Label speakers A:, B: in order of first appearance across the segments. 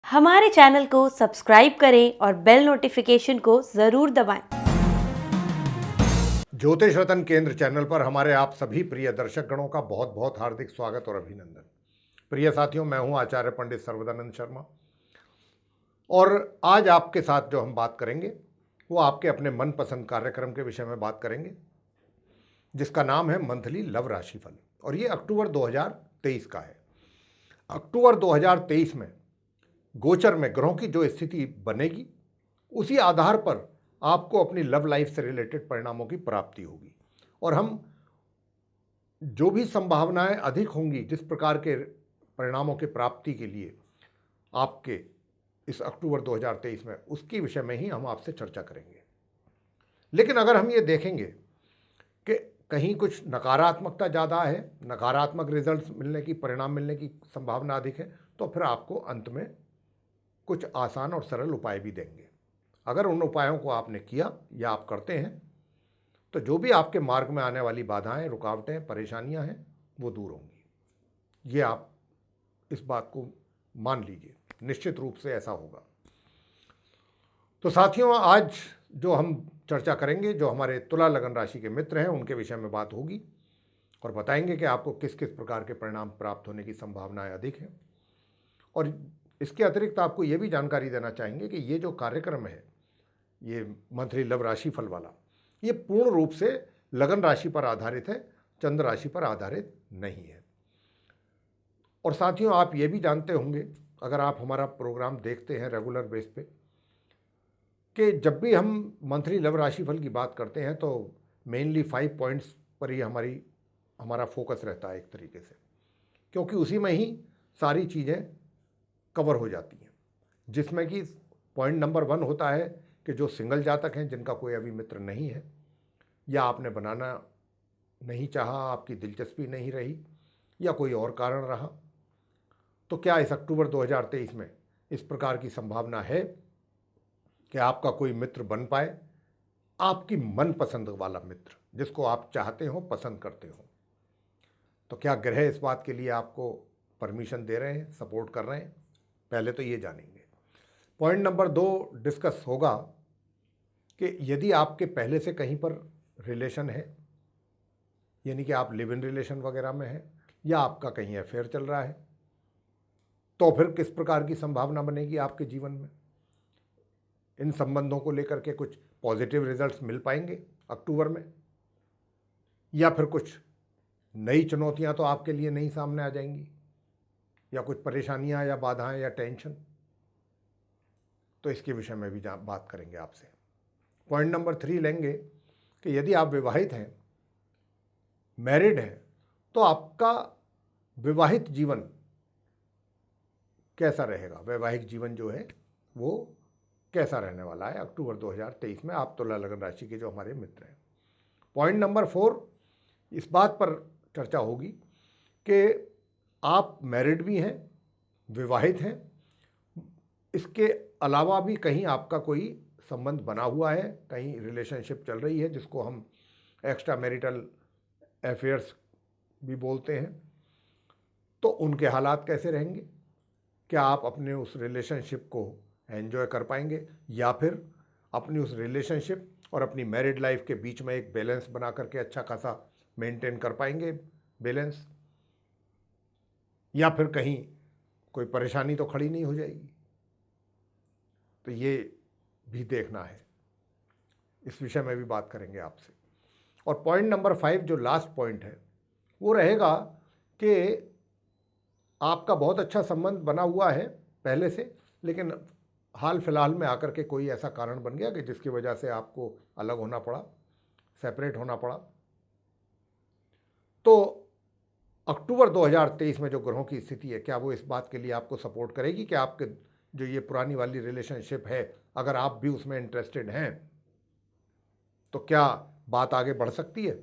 A: हमारे चैनल को सब्सक्राइब करें और बेल नोटिफिकेशन को ज़रूर दबाएं।
B: ज्योतिष रतन केंद्र चैनल पर हमारे आप सभी प्रिय दर्शक गणों का बहुत बहुत हार्दिक स्वागत और अभिनंदन। प्रिय साथियों, मैं हूं आचार्य पंडित सर्वदानंद शर्मा और आज आपके साथ जो हम बात करेंगे वो आपके अपने मनपसंद कार्यक्रम के विषय में बात करेंगे, जिसका नाम है मंथली लव राशिफल। और ये अक्टूबर 2023 का है। अक्टूबर 2023 में गोचर में ग्रहों की जो स्थिति बनेगी उसी आधार पर आपको अपनी लव लाइफ से रिलेटेड परिणामों की प्राप्ति होगी। और हम जो भी संभावनाएं अधिक होंगी जिस प्रकार के परिणामों की प्राप्ति के लिए आपके इस अक्टूबर 2023 में, उसके विषय में ही हम आपसे चर्चा करेंगे। लेकिन अगर हम ये देखेंगे कि कहीं कुछ नकारात्मकता ज़्यादा है, नकारात्मक रिजल्ट्स मिलने की, परिणाम मिलने की संभावना अधिक है, तो फिर आपको अंत में कुछ आसान और सरल उपाय भी देंगे। अगर उन उपायों को आपने किया या आप करते हैं तो जो भी आपके मार्ग में आने वाली बाधाएं, रुकावटें, परेशानियां हैं वो दूर होंगी। ये आप इस बात को मान लीजिए, निश्चित रूप से ऐसा होगा। तो साथियों, आज जो हम चर्चा करेंगे, जो हमारे तुला लगन राशि के मित्र हैं उनके विषय में बात होगी और बताएंगे कि आपको किस किस प्रकार के परिणाम प्राप्त होने की संभावनाएं अधिक हैं। और इसके अतिरिक्त आपको ये भी जानकारी देना चाहेंगे कि ये जो कार्यक्रम है, ये मंथली लव राशि फल वाला, ये पूर्ण रूप से लगन राशि पर आधारित है, चंद्र राशि पर आधारित नहीं है। और साथियों, आप ये भी जानते होंगे, अगर आप हमारा प्रोग्राम देखते हैं रेगुलर बेस पे, कि जब भी हम मंथली लव राशि फल की बात करते हैं तो मेनली 5 पॉइंट्स पर ही हमारा फोकस रहता है एक तरीके से, क्योंकि उसी में ही सारी चीज़ें कवर हो जाती हैं। जिसमें कि पॉइंट नंबर 1 होता है कि जो सिंगल जातक हैं, जिनका कोई अभी मित्र नहीं है या आपने बनाना नहीं चाहा, आपकी दिलचस्पी नहीं रही या कोई और कारण रहा, तो क्या इस अक्टूबर 2023 में इस प्रकार की संभावना है कि आपका कोई मित्र बन पाए, आपकी मनपसंद वाला मित्र जिसको आप चाहते हो, पसंद करते हो। तो क्या ग्रह इस बात के लिए आपको परमिशन दे रहे हैं, सपोर्ट कर रहे हैं? पहले तो ये जानेंगे। पॉइंट नंबर 2 डिस्कस होगा कि यदि आपके पहले से कहीं पर रिलेशन है, यानी कि आप लिव इन रिलेशन वगैरह में हैं या आपका कहीं अफेयर चल रहा है, तो फिर किस प्रकार की संभावना बनेगी आपके जीवन में। इन संबंधों को लेकर के कुछ पॉजिटिव रिजल्ट्स मिल पाएंगे अक्टूबर में, या फिर कुछ नई चुनौतियां तो आपके लिए नहीं सामने आ जाएंगी, या कुछ परेशानियां या बाधाएं या टेंशन। तो इसके विषय में भी बात करेंगे आपसे। पॉइंट नंबर 3 लेंगे कि यदि आप विवाहित हैं, मैरिड हैं, तो आपका विवाहित जीवन कैसा रहेगा, वैवाहिक जीवन जो है वो कैसा रहने वाला है अक्टूबर 2023 में, आप तुला लगन राशि के जो हमारे मित्र हैं। पॉइंट नंबर 4, इस बात पर चर्चा होगी कि आप मैरिड भी हैं, विवाहित हैं, इसके अलावा भी कहीं आपका कोई संबंध बना हुआ है, कहीं रिलेशनशिप चल रही है, जिसको हम एक्स्ट्रा मैरिटल अफेयर्स भी बोलते हैं। तो उनके हालात कैसे रहेंगे? क्या आप अपने उस रिलेशनशिप को एंजॉय कर पाएंगे, या फिर अपनी उस रिलेशनशिप और अपनी मैरिड लाइफ के बीच में एक बैलेंस बना करके अच्छा खासा मेंटेन कर पाएंगे बैलेंस, या फिर कहीं कोई परेशानी तो खड़ी नहीं हो जाएगी? तो ये भी देखना है, इस विषय में भी बात करेंगे आपसे। और पॉइंट नंबर 5 जो लास्ट पॉइंट है वो रहेगा कि आपका बहुत अच्छा संबंध बना हुआ है पहले से, लेकिन हाल फिलहाल में आकर के कोई ऐसा कारण बन गया कि जिसकी वजह से आपको अलग होना पड़ा, सेपरेट होना पड़ा। तो अक्टूबर 2023 में जो ग्रहों की स्थिति है, क्या वो इस बात के लिए आपको सपोर्ट करेगी कि आपके जो ये पुरानी वाली रिलेशनशिप है, अगर आप भी उसमें इंटरेस्टेड हैं तो क्या बात आगे बढ़ सकती है?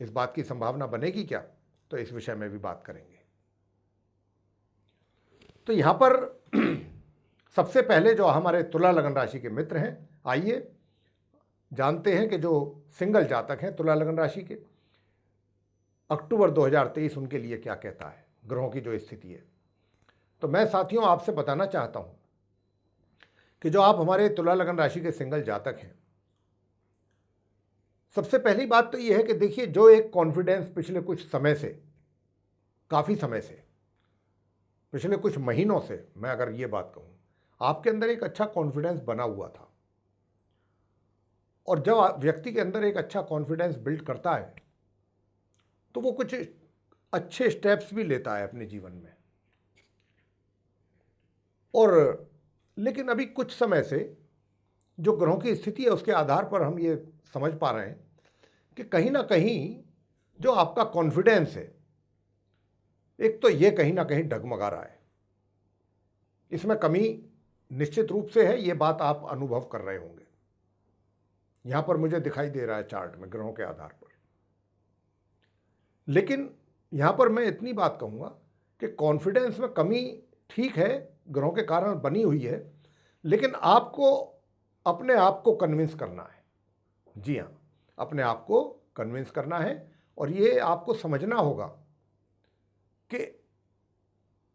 B: इस बात की संभावना बनेगी क्या? तो इस विषय में भी बात करेंगे। तो यहाँ पर सबसे पहले जो हमारे तुला लगन राशि के मित्र हैं, आइए जानते हैं कि जो सिंगल जातक हैं तुला लगन राशि के, अक्टूबर 2023 उनके लिए क्या कहता है, ग्रहों की जो स्थिति है। तो मैं साथियों आपसे बताना चाहता हूं कि जो आप हमारे तुला लगन राशि के सिंगल जातक हैं, सबसे पहली बात तो यह है कि देखिए, जो एक कॉन्फिडेंस पिछले कुछ समय से, काफ़ी समय से, पिछले कुछ महीनों से मैं अगर ये बात कहूँ, आपके अंदर एक अच्छा कॉन्फिडेंस बना हुआ था। और जब व्यक्ति के अंदर एक अच्छा कॉन्फिडेंस बिल्ड करता है तो वो कुछ अच्छे स्टेप्स भी लेता है अपने जीवन में। और लेकिन अभी कुछ समय से जो ग्रहों की स्थिति है उसके आधार पर हम ये समझ पा रहे हैं कि कहीं ना कहीं जो आपका कॉन्फिडेंस है, एक तो ये कहीं ना कहीं डगमगा रहा है। इसमें कमी निश्चित रूप से है, ये बात आप अनुभव कर रहे होंगे। यहां पर मुझे दिखाई दे रहा है चार्ट में ग्रहों के आधार पर। लेकिन यहां पर मैं इतनी बात कहूंगा कि कॉन्फिडेंस में कमी ठीक है, ग्रहों के कारण बनी हुई है, लेकिन आपको अपने आप को कन्विंस करना है। जी हाँ, अपने आप को कन्विंस करना है। और ये आपको समझना होगा कि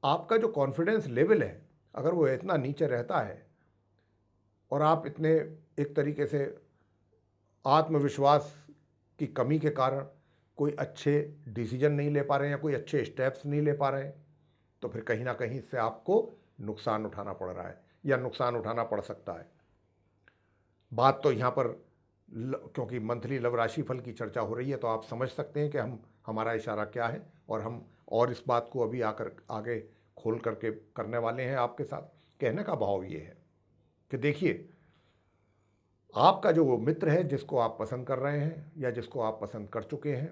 B: आपका जो कॉन्फिडेंस लेवल है, अगर वो इतना नीचे रहता है और आप इतने एक तरीके से आत्मविश्वास की कमी के कारण कोई अच्छे डिसीजन नहीं ले पा रहे हैं या कोई अच्छे स्टेप्स नहीं ले पा रहे हैं, तो फिर कहीं ना कहीं इससे आपको नुकसान उठाना पड़ रहा है या नुकसान उठाना पड़ सकता है। बात तो यहाँ पर क्योंकि मंथली लव राशि फल की चर्चा हो रही है, तो आप समझ सकते हैं कि हमारा इशारा क्या है, और हम और इस बात को अभी आगे खोल करके करने वाले हैं आपके साथ। कहने का भाव ये है कि देखिए, आपका जो वो मित्र है जिसको आप पसंद कर रहे हैं या जिसको आप पसंद कर चुके हैं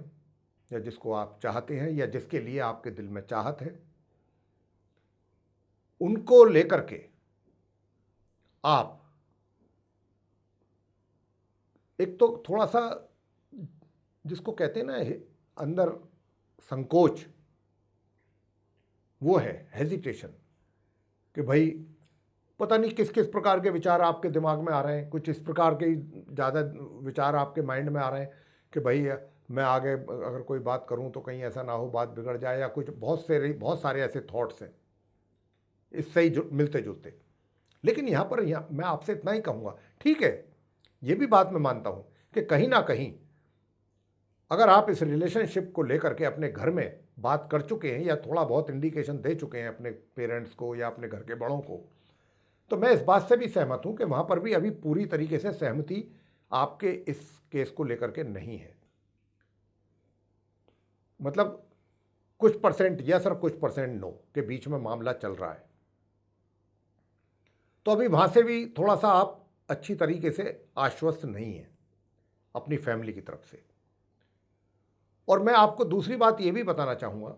B: या जिसको आप चाहते हैं या जिसके लिए आपके दिल में चाहत है, उनको लेकर के आप एक तो थोड़ा सा, जिसको कहते हैं ना अंदर संकोच, वो है हेजिटेशन, कि भाई पता नहीं किस किस प्रकार के विचार आपके दिमाग में आ रहे हैं। कुछ इस प्रकार के ज़्यादा विचार आपके माइंड में आ रहे हैं कि भाई मैं आगे अगर कोई बात करूं तो कहीं ऐसा ना हो बात बिगड़ जाए, या कुछ बहुत सारे ऐसे थॉट्स हैं इससे ही मिलते जुलते। लेकिन यहाँ पर मैं आपसे इतना ही कहूँगा, ठीक है, ये भी बात मैं मानता हूँ कि कहीं ना कहीं अगर आप इस रिलेशनशिप को लेकर के अपने घर में बात कर चुके हैं या थोड़ा बहुत इंडिकेशन दे चुके हैं अपने पेरेंट्स को या अपने घर के बड़ों को, तो मैं इस बात से भी सहमत हूं कि वहां पर भी अभी पूरी तरीके से सहमति आपके इस केस को लेकर के नहीं है। मतलब कुछ परसेंट यस और कुछ परसेंट नो के बीच में मामला चल रहा है। तो अभी वहां से भी थोड़ा सा आप अच्छी तरीके से आश्वस्त नहीं है अपनी फैमिली की तरफ से। और मैं आपको दूसरी बात यह भी बताना चाहूंगा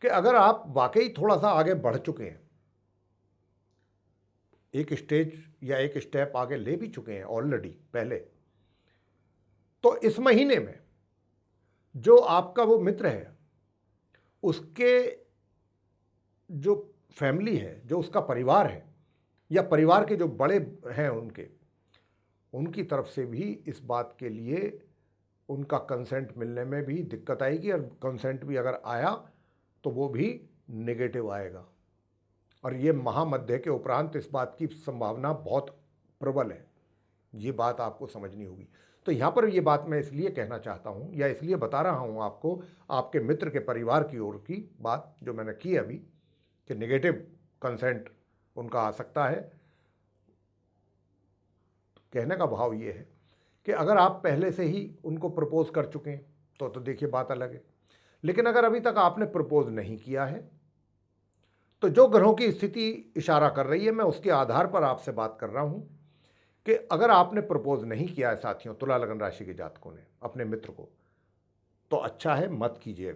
B: कि अगर आप वाकई थोड़ा सा आगे बढ़ चुके हैं, एक स्टेज या एक स्टेप आगे ले भी चुके हैं ऑलरेडी पहले, तो इस महीने में जो आपका वो मित्र है उसके जो फैमिली है, जो उसका परिवार है या परिवार के जो बड़े हैं उनकी तरफ से भी इस बात के लिए उनका कंसेंट मिलने में भी दिक्कत आएगी, और कंसेंट भी अगर आया तो वो भी नेगेटिव आएगा। और ये महामध्य के उपरांत इस बात की संभावना बहुत प्रबल है। ये बात आपको समझनी होगी। तो यहाँ पर ये बात मैं इसलिए कहना चाहता हूँ या इसलिए बता रहा हूँ आपको, आपके मित्र के परिवार की ओर की बात जो मैंने की अभी, कि नेगेटिव कंसेंट उनका आ सकता है। कहने का भाव ये है कि अगर आप पहले से ही उनको प्रपोज कर चुके हैं तो देखिए बात अलग है। लेकिन अगर अभी तक आपने प्रपोज नहीं किया है तो जो ग्रहों की स्थिति इशारा कर रही है, मैं उसके आधार पर आपसे बात कर रहा हूं कि अगर आपने प्रपोज नहीं किया है साथियों, तुला लगन राशि के जातकों ने अपने मित्र को, तो अच्छा है मत कीजिए।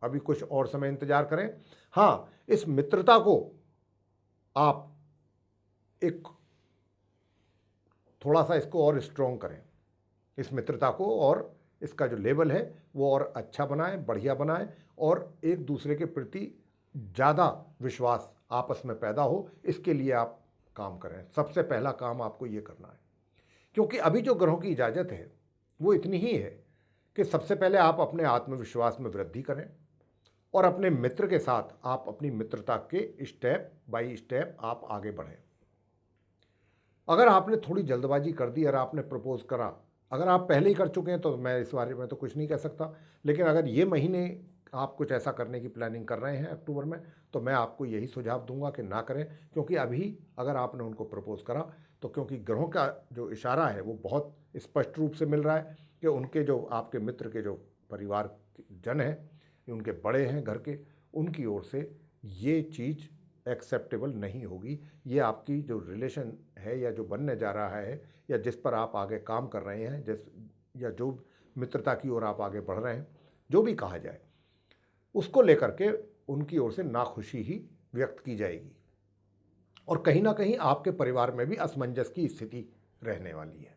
B: अभी कुछ और समय इंतजार करें। हाँ, इस मित्रता को आप एक थोड़ा सा इसको और स्ट्रॉन्ग करें, इस मित्रता को, और इसका जो लेवल है वो और अच्छा बनाएं, बढ़िया बनाएं, और एक दूसरे के प्रति ज़्यादा विश्वास आपस में पैदा हो, इसके लिए आप काम करें। सबसे पहला काम आपको ये करना है, क्योंकि अभी जो ग्रहों की इजाज़त है वो इतनी ही है कि सबसे पहले आप अपने आत्मविश्वास में वृद्धि करें और अपने मित्र के साथ आप अपनी मित्रता के स्टेप बाय स्टेप आप आगे बढ़ें। अगर आपने थोड़ी जल्दबाजी कर दी और आपने प्रपोज करा, अगर आप पहले ही कर चुके हैं तो मैं इस बारे में तो कुछ नहीं कह सकता, लेकिन अगर ये महीने आप कुछ ऐसा करने की प्लानिंग कर रहे हैं अक्टूबर में, तो मैं आपको यही सुझाव दूंगा कि ना करें। क्योंकि अभी अगर आपने उनको प्रपोज करा तो क्योंकि ग्रहों का जो इशारा है वो बहुत स्पष्ट रूप से मिल रहा है कि उनके जो आपके मित्र के जो परिवार जन हैं, उनके बड़े हैं घर के, उनकी ओर से ये चीज़ एक्सेप्टेबल नहीं होगी। ये आपकी जो रिलेशन है या जो बनने जा रहा है या जिस पर आप आगे काम कर रहे हैं, जिस या जो मित्रता की ओर आप आगे बढ़ रहे हैं, जो भी कहा जाए, उसको लेकर के उनकी ओर से नाखुशी ही व्यक्त की जाएगी और कहीं ना कहीं आपके परिवार में भी असमंजस की स्थिति रहने वाली है।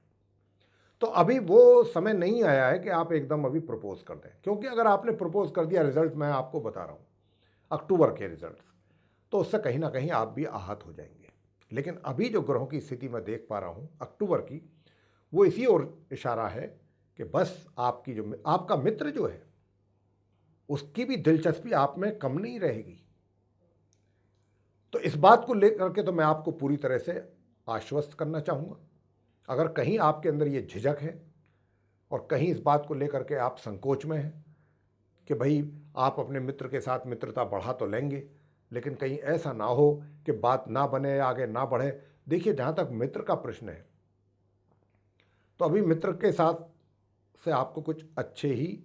B: तो अभी वो समय नहीं आया है कि आप एकदम अभी प्रपोज कर दें, क्योंकि अगर आपने प्रपोज कर दिया, रिजल्ट मैं आपको बता रहा हूँ अक्टूबर के रिजल्ट, तो उससे कहीं ना कहीं आप भी आहत हो जाएंगे। लेकिन अभी जो ग्रहों की स्थिति मैं देख पा रहा हूँ अक्टूबर की, वो इसी ओर इशारा है कि बस आपकी जो आपका मित्र जो है उसकी भी दिलचस्पी आप में कम नहीं रहेगी। तो इस बात को लेकर के तो मैं आपको पूरी तरह से आश्वस्त करना चाहूँगा। अगर कहीं आपके अंदर ये झिझक है और कहीं इस बात को लेकर के आप संकोच में हैं कि भाई आप अपने मित्र के साथ मित्रता बढ़ा तो लेंगे, लेकिन कहीं ऐसा ना हो कि बात ना बने, आगे ना बढ़े। देखिए, जहाँ तक मित्र का प्रश्न है, तो अभी मित्र के साथ से आपको कुछ अच्छे ही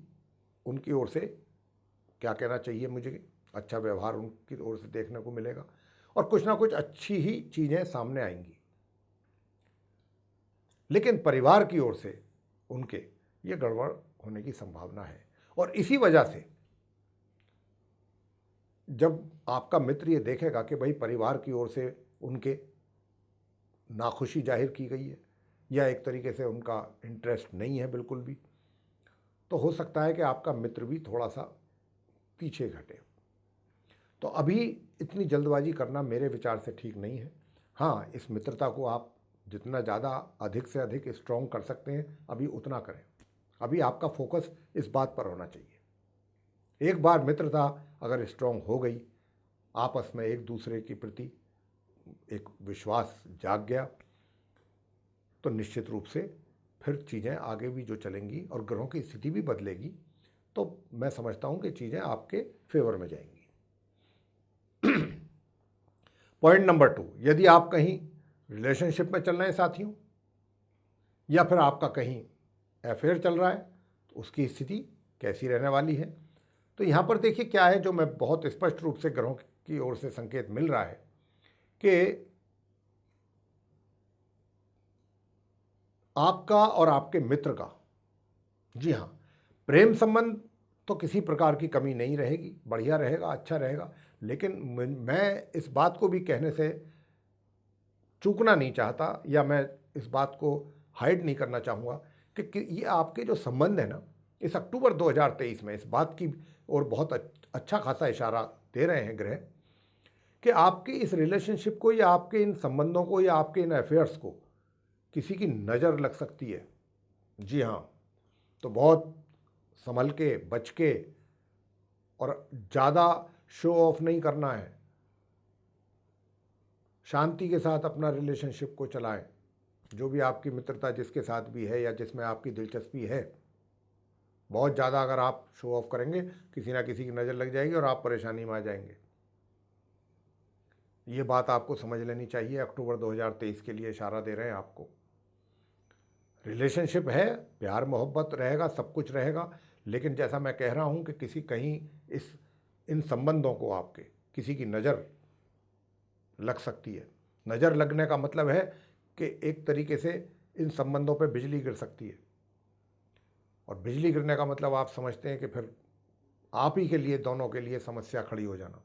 B: उनकी ओर से, क्या कहना चाहिए मुझे, अच्छा व्यवहार उनकी ओर से देखने को मिलेगा और कुछ ना कुछ अच्छी ही चीज़ें सामने आएंगी। लेकिन परिवार की ओर से उनके ये गड़बड़ होने की संभावना है और इसी वजह से जब आपका मित्र ये देखेगा कि भाई परिवार की ओर से उनके नाखुशी जाहिर की गई है या एक तरीके से उनका इंटरेस्ट नहीं है बिल्कुल भी, तो हो सकता है कि आपका मित्र भी थोड़ा सा पीछे घटे। तो अभी इतनी जल्दबाजी करना मेरे विचार से ठीक नहीं है। हाँ, इस मित्रता को आप जितना ज़्यादा अधिक से अधिक स्ट्रॉन्ग कर सकते हैं अभी उतना करें। अभी आपका फोकस इस बात पर होना चाहिए। एक बार मित्रता अगर स्ट्रॉन्ग हो गई, आपस में एक दूसरे के प्रति एक विश्वास जाग गया, तो निश्चित रूप से फिर चीज़ें आगे भी जो चलेंगी और ग्रहों की स्थिति भी बदलेगी, तो मैं समझता हूँ कि चीज़ें आपके फेवर में जाएंगी। पॉइंट नंबर 2, यदि आप कहीं रिलेशनशिप में चल रहे हैं साथियों, या फिर आपका कहीं अफेयर चल रहा है, तो उसकी स्थिति कैसी रहने वाली है। तो यहाँ पर देखिए क्या है, जो मैं बहुत स्पष्ट रूप से ग्रहों की ओर से संकेत मिल रहा है कि आपका और आपके मित्र का, जी हाँ, प्रेम संबंध तो किसी प्रकार की कमी नहीं रहेगी, बढ़िया रहेगा, अच्छा रहेगा। लेकिन मैं इस बात को भी कहने से चूकना नहीं चाहता या मैं इस बात को हाइड नहीं करना चाहूँगा कि ये आपके जो संबंध है ना, इस अक्टूबर 2023 में इस बात की और बहुत अच्छा खासा इशारा दे रहे हैं ग्रह कि आपके इस रिलेशनशिप को या आपके इन संबंधों को या आपके इन अफेयर्स को किसी की नज़र लग सकती है। जी हाँ, तो बहुत संभल के, बच के और ज़्यादा शो ऑफ नहीं करना है। शांति के साथ अपना रिलेशनशिप को चलाएं। जो भी आपकी मित्रता जिसके साथ भी है या जिसमें आपकी दिलचस्पी है, बहुत ज़्यादा अगर आप शो ऑफ करेंगे, किसी ना किसी की नज़र लग जाएगी और आप परेशानी में आ जाएंगे। ये बात आपको समझ लेनी चाहिए। अक्टूबर 2023 के लिए इशारा दे रहे हैं आपको। रिलेशनशिप है, प्यार मोहब्बत रहेगा, सब कुछ रहेगा, लेकिन जैसा मैं कह रहा हूँ कि किसी कहीं इन संबंधों को आपके किसी की नज़र लग सकती है। नज़र लगने का मतलब है कि एक तरीके से इन संबंधों पे बिजली गिर सकती है, और बिजली गिरने का मतलब आप समझते हैं कि फिर आप ही के लिए, दोनों के लिए समस्या खड़ी हो जाना,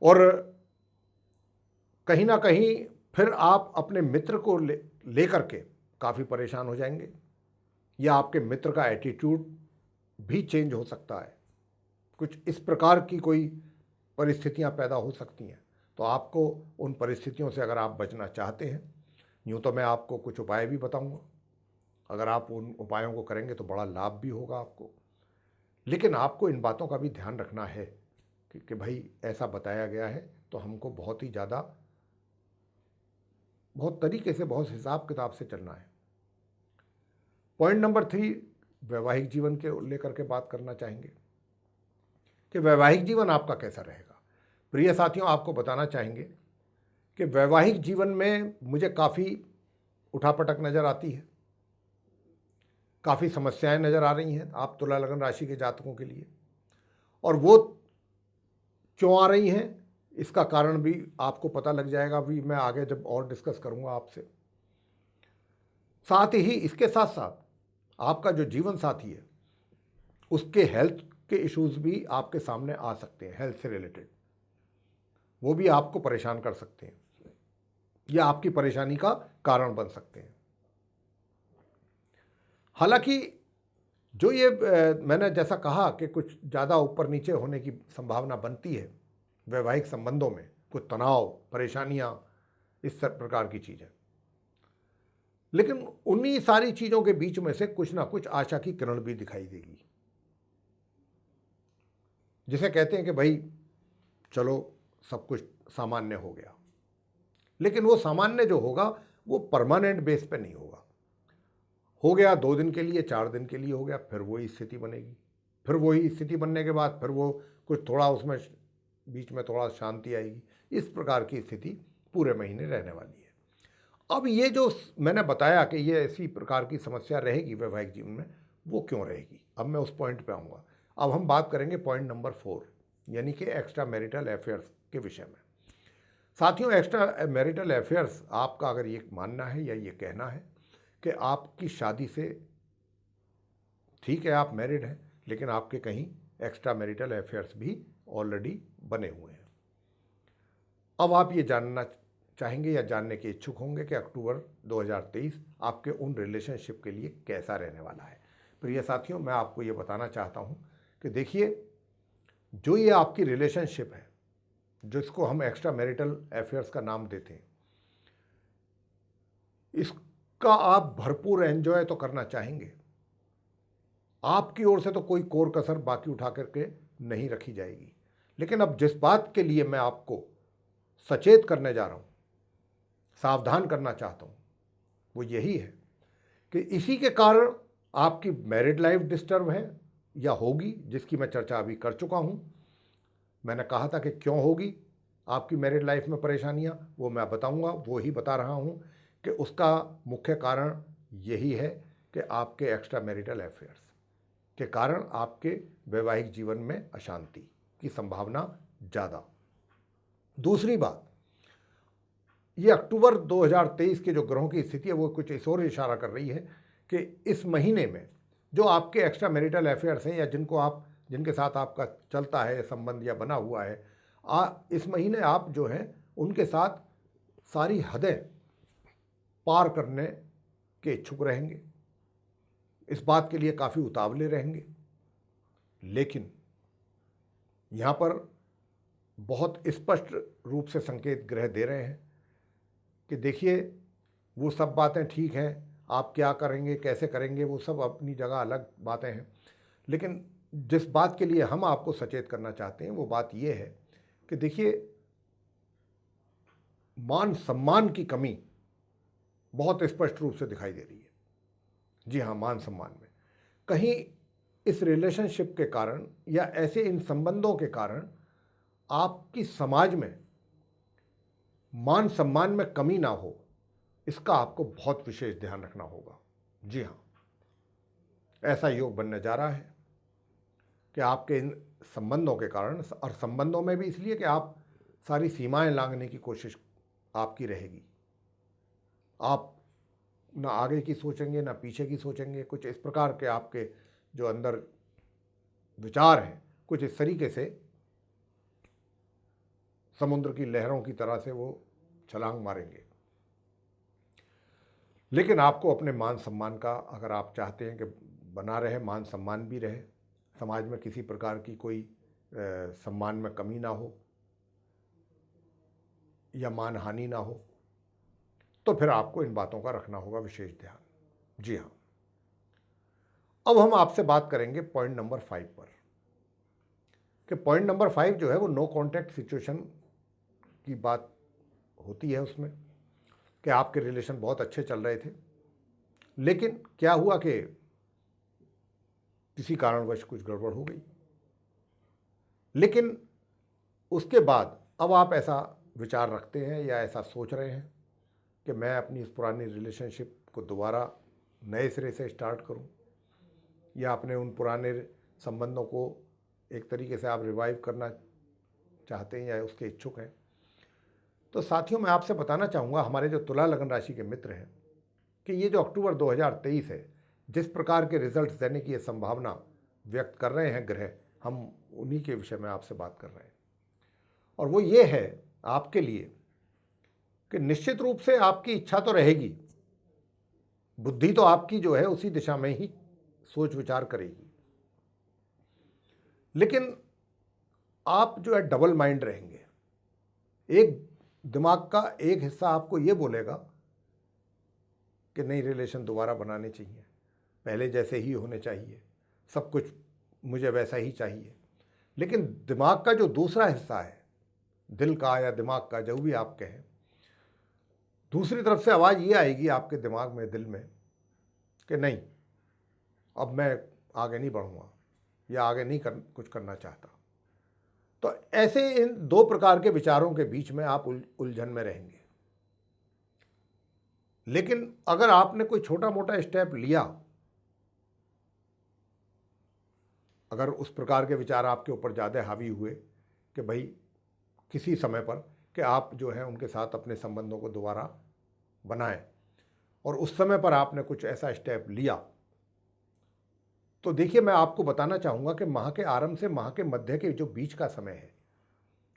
B: और कहीं ना कहीं फिर आप अपने मित्र को लेकर के काफ़ी परेशान हो जाएंगे, या आपके मित्र का एटीट्यूड भी चेंज हो सकता है। कुछ इस प्रकार की कोई परिस्थितियां पैदा हो सकती हैं। तो आपको उन परिस्थितियों से अगर आप बचना चाहते हैं, यूँ तो मैं आपको कुछ उपाय भी बताऊंगा। अगर आप उन उपायों को करेंगे तो बड़ा लाभ भी होगा आपको। लेकिन आपको इन बातों का भी ध्यान रखना है कि भाई ऐसा बताया गया है तो हमको बहुत ही ज़्यादा, बहुत तरीके से, बहुत हिसाब किताब से चलना है। पॉइंट नंबर 3, वैवाहिक जीवन के लेकर के बात करना चाहेंगे कि वैवाहिक जीवन आपका कैसा रहेगा। प्रिय साथियों, आपको बताना चाहेंगे कि वैवाहिक जीवन में मुझे काफ़ी उठापटक नज़र आती है, काफ़ी समस्याएं नज़र आ रही हैं आप तुला लगन राशि के जातकों के लिए। और वो क्यों आ रही हैं इसका कारण भी आपको पता लग जाएगा, भी मैं आगे जब और डिस्कस करूंगा आपसे। साथ ही इसके साथ साथ आपका जो जीवन साथी है उसके हेल्थ के इश्यूज भी आपके सामने आ सकते हैं, हेल्थ से रिलेटेड, वो भी आपको परेशान कर सकते हैं या आपकी परेशानी का कारण बन सकते हैं। हालांकि जो ये मैंने जैसा कहा कि कुछ ज़्यादा ऊपर नीचे होने की संभावना बनती है वैवाहिक संबंधों में, कुछ तनाव, परेशानियां, इस सब प्रकार की चीज़ें, लेकिन उन्हीं सारी चीज़ों के बीच में से कुछ ना कुछ आशा की किरण भी दिखाई देगी, जिसे कहते हैं कि भाई चलो सब कुछ सामान्य हो गया। लेकिन वो सामान्य जो होगा वो परमानेंट बेस पे नहीं होगा। हो गया 2 दिन के लिए, 4 दिन के लिए हो गया, फिर वही स्थिति बनेगी, फिर वही स्थिति बनने के बाद फिर वो कुछ थोड़ा उसमें बीच में थोड़ा शांति आएगी। इस प्रकार की स्थिति पूरे महीने रहने वाली है। अब ये जो मैंने बताया कि ये ऐसी प्रकार की समस्या रहेगी वैवाहिक जीवन में, वो क्यों रहेगी, अब मैं उस पॉइंट पे आऊँगा। अब हम बात करेंगे पॉइंट नंबर 4, यानी कि एक्स्ट्रा मैरिटल अफेयर्स के विषय में। साथियों, एक्स्ट्रा मैरिटल अफेयर्स आपका अगर ये मानना है या ये कहना है कि आपकी शादी से, ठीक है आप मैरिड हैं, लेकिन आपके कहीं एक्स्ट्रा मैरिटल अफेयर्स भी ऑलरेडी बने हुए हैं। अब आप ये जानना चाहेंगे या जानने के इच्छुक होंगे कि अक्टूबर 2023 आपके उन रिलेशनशिप के लिए कैसा रहने वाला है। प्रिय साथियों, मैं आपको ये बताना चाहता हूँ कि देखिए, जो ये आपकी रिलेशनशिप है, जिसको हम एक्स्ट्रा मैरिटल अफेयर्स का नाम देते हैं, इसका आप भरपूर एंजॉय तो करना चाहेंगे। आपकी ओर से तो कोई कोर कसर बाकी उठा करके नहीं रखी जाएगी। लेकिन अब जिस बात के लिए मैं आपको सचेत करने जा रहा हूँ, सावधान करना चाहता हूँ, वो यही है कि इसी के कारण आपकी मैरिड लाइफ डिस्टर्ब है या होगी, जिसकी मैं चर्चा अभी कर चुका हूँ। मैंने कहा था कि क्यों होगी आपकी मैरिड लाइफ में परेशानियाँ, वो मैं बताऊँगा, वो ही बता रहा हूँ कि उसका मुख्य कारण यही है कि आपके एक्स्ट्रा मैरिटल अफेयर्स के कारण आपके वैवाहिक जीवन में अशांति की संभावना ज़्यादा। दूसरी बात, ये अक्टूबर 2023 के जो ग्रहों की स्थिति है वो कुछ इस ओर इशारा कर रही है कि इस महीने में जो आपके एक्स्ट्रा मैरिटल अफेयर्स हैं या जिनके साथ आपका चलता है संबंध या बना हुआ है, इस महीने आप जो हैं उनके साथ सारी हदें पार करने के इच्छुक रहेंगे, इस बात के लिए काफ़ी उतावले रहेंगे। लेकिन यहाँ पर बहुत स्पष्ट रूप से संकेत ग्रह दे रहे हैं कि देखिए, वो सब बातें ठीक हैं, आप क्या करेंगे, कैसे करेंगे, वो सब अपनी जगह अलग बातें हैं। लेकिन जिस बात के लिए हम आपको सचेत करना चाहते हैं वो बात ये है कि देखिए, मान सम्मान की कमी बहुत स्पष्ट रूप से दिखाई दे रही है। जी हाँ, मान सम्मान में कहीं इस रिलेशनशिप के कारण या ऐसे इन संबंधों के कारण आपकी समाज में मान सम्मान में कमी ना हो, इसका आपको बहुत विशेष ध्यान रखना होगा। जी हाँ, ऐसा योग बनने जा रहा है कि आपके इन संबंधों के कारण, और संबंधों में भी इसलिए कि आप सारी सीमाएं लांघने की कोशिश आपकी रहेगी। आप ना आगे की सोचेंगे ना पीछे की सोचेंगे, कुछ इस प्रकार के आपके जो अंदर विचार हैं कुछ इस तरीके से समुद्र की लहरों की तरह से वो छलांग मारेंगे। लेकिन आपको अपने मान सम्मान का, अगर आप चाहते हैं कि बना रहे, मान सम्मान भी रहे, समाज में किसी प्रकार की कोई सम्मान में कमी ना हो या मान हानि ना हो, तो फिर आपको इन बातों का रखना होगा विशेष ध्यान। जी हाँ, अब हम आपसे बात करेंगे पॉइंट नंबर 5 पर। कि पॉइंट नंबर 5 जो है वो नो कॉन्टैक्ट सिचुएशन की बात होती है उसमें, कि आपके रिलेशन बहुत अच्छे चल रहे थे, लेकिन क्या हुआ कि किसी कारणवश कुछ गड़बड़ हो गई। लेकिन उसके बाद अब आप ऐसा विचार रखते हैं या ऐसा सोच रहे हैं कि मैं अपनी इस पुरानी रिलेशनशिप को दोबारा नए सिरे से स्टार्ट करूं, या अपने उन पुराने संबंधों को एक तरीके से आप रिवाइव करना चाहते हैं या उसके इच्छुक हैं। तो साथियों, मैं आपसे बताना चाहूँगा, हमारे जो तुला लगन राशि के मित्र हैं, कि ये जो अक्टूबर 2023 है, जिस प्रकार के रिजल्ट्स देने की ये संभावना व्यक्त कर रहे हैं ग्रह, हम उन्हीं के विषय में आपसे बात कर रहे हैं। और वो ये है आपके लिए कि निश्चित रूप से आपकी इच्छा तो रहेगी, बुद्धि तो आपकी जो है उसी दिशा में ही सोच विचार करेगी, लेकिन आप जो है डबल माइंड रहेंगे। एक दिमाग का एक हिस्सा आपको ये बोलेगा कि नहीं, रिलेशन दोबारा बनाने चाहिए, पहले जैसे ही होने चाहिए, सब कुछ मुझे वैसा ही चाहिए। लेकिन दिमाग का जो दूसरा हिस्सा है, दिल का या दिमाग का, जो भी आप कहें, दूसरी तरफ से आवाज़ ये आएगी आपके दिमाग में, दिल में, कि नहीं, अब मैं आगे नहीं बढ़ूँगा या आगे नहीं कुछ करना चाहता। तो ऐसे इन दो प्रकार के विचारों के बीच में आप उलझन में रहेंगे। लेकिन अगर आपने कोई छोटा मोटा स्टेप लिया, अगर उस प्रकार के विचार आपके ऊपर ज़्यादा हावी हुए कि भाई किसी समय पर कि आप जो है उनके साथ अपने संबंधों को दोबारा बनाएं, और उस समय पर आपने कुछ ऐसा स्टेप लिया, तो देखिए, मैं आपको बताना चाहूँगा कि माह के आरंभ से माह के मध्य के जो बीच का समय है,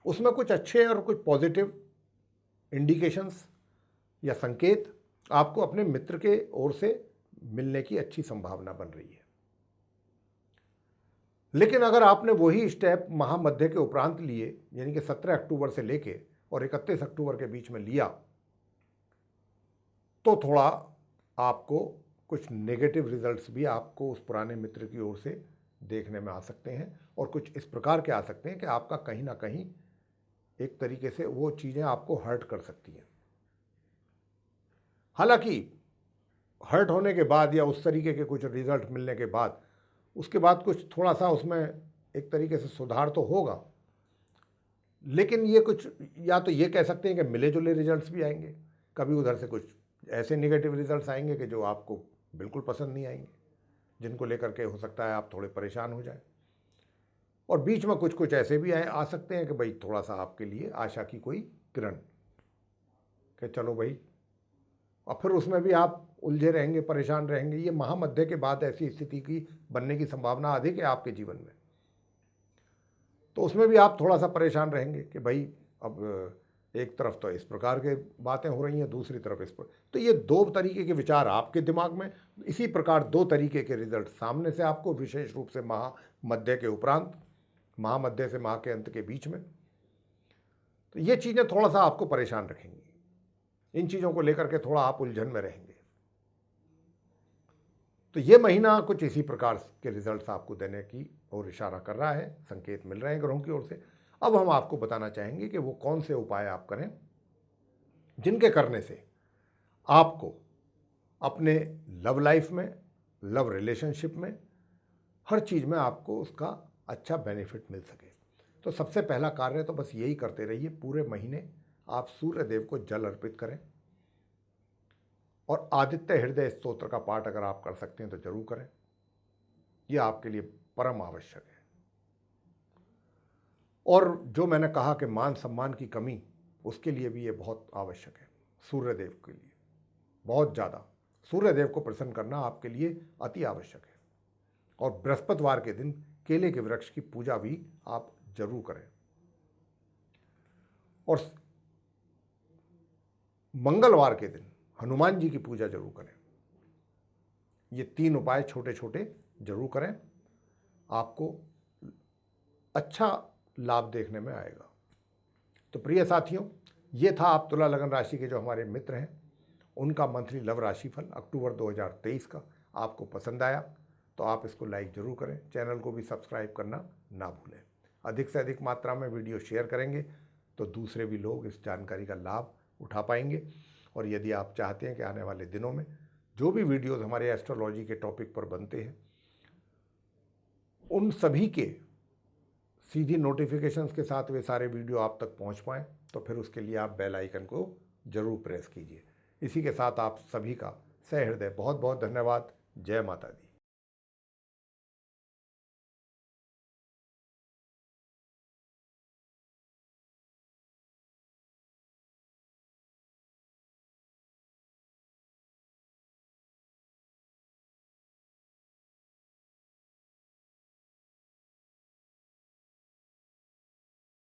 B: उसमें कुछ अच्छे और कुछ पॉजिटिव इंडिकेशंस या संकेत आपको अपने मित्र के ओर से मिलने की अच्छी संभावना बन रही है। लेकिन अगर आपने वही स्टेप माह मध्य के उपरांत लिए, यानी कि 17 अक्टूबर से लेके और 31 अक्टूबर के बीच में लिया, तो थोड़ा आपको कुछ नेगेटिव रिजल्ट्स भी आपको उस पुराने मित्र की ओर से देखने में आ सकते हैं, और कुछ इस प्रकार के आ सकते हैं कि आपका कहीं ना कहीं एक तरीके से वो चीज़ें आपको हर्ट कर सकती हैं। हालांकि हर्ट होने के बाद या उस तरीके के कुछ रिजल्ट मिलने के बाद, उसके बाद कुछ थोड़ा सा उसमें एक तरीके से सुधार तो होगा, लेकिन ये कुछ, या तो ये कह सकते हैं कि मिले जुले रिजल्ट्स भी आएंगे, कभी उधर से कुछ ऐसे नेगेटिव रिजल्ट्स आएंगे कि जो आपको बिल्कुल पसंद नहीं आएंगे, जिनको लेकर के हो सकता है आप थोड़े परेशान हो जाएं, और बीच में कुछ कुछ ऐसे भी आ सकते हैं कि भाई थोड़ा सा आपके लिए आशा की कोई किरण, कि चलो भाई, और फिर उसमें भी आप उलझे रहेंगे, परेशान रहेंगे। ये महामध्य के बाद ऐसी स्थिति की बनने की संभावना अधिक है आपके जीवन में, तो उसमें भी आप थोड़ा सा परेशान रहेंगे कि भाई अब एक तरफ तो इस प्रकार के बातें हो रही हैं, दूसरी तरफ इस पर। तो ये दो तरीके के विचार आपके दिमाग में, इसी प्रकार दो तरीके के रिजल्ट सामने से आपको, विशेष रूप से महामध्य के उपरांत, महामध्य से माह के अंत के बीच में। तो ये चीज़ें थोड़ा सा आपको परेशान रखेंगी, इन चीज़ों को लेकर के थोड़ा आप उलझन में रहेंगे। तो ये महीना कुछ इसी प्रकार के रिजल्ट्स आपको देने की ओर इशारा कर रहा है, संकेत मिल रहे हैं ग्रहों की ओर से। अब हम आपको बताना चाहेंगे कि वो कौन से उपाय आप करें जिनके करने से आपको अपने लव लाइफ में, लव रिलेशनशिप में, हर चीज़ में आपको उसका अच्छा बेनिफिट मिल सके। तो सबसे पहला कार्य तो बस यही करते रहिए, पूरे महीने आप सूर्य देव को जल अर्पित करें, और आदित्य हृदय स्तोत्र का पाठ अगर आप कर सकते हैं तो जरूर करें, यह आपके लिए परम आवश्यक है। और जो मैंने कहा कि मान सम्मान की कमी, उसके लिए भी ये बहुत आवश्यक है। सूर्यदेव के लिए बहुत ज़्यादा, सूर्यदेव को प्रसन्न करना आपके लिए अति आवश्यक है। और बृहस्पतिवार के दिन केले के वृक्ष की पूजा भी आप जरूर करें, और मंगलवार के दिन हनुमान जी की पूजा जरूर करें। ये 3 उपाय छोटे छोटे जरूर करें, आपको अच्छा लाभ देखने में आएगा। तो प्रिय साथियों, ये था आप तुला लगन राशि के जो हमारे मित्र हैं, उनका मंथली लव राशिफल अक्टूबर 2023 का। आपको पसंद आया तो आप इसको लाइक जरूर करें, चैनल को भी सब्सक्राइब करना ना भूलें। अधिक से अधिक मात्रा में वीडियो शेयर करेंगे तो दूसरे भी लोग इस जानकारी का लाभ उठा पाएंगे। और यदि आप चाहते हैं कि आने वाले दिनों में जो भी वीडियोस हमारे एस्ट्रोलॉजी के टॉपिक पर बनते हैं उन सभी के सीधी नोटिफिकेशंस के साथ वे सारे वीडियो आप तक पहुंच पाएँ, तो फिर उसके लिए आप बेल आइकन को जरूर प्रेस कीजिए। इसी के साथ आप सभी का सहृदय बहुत बहुत धन्यवाद। जय माता दी।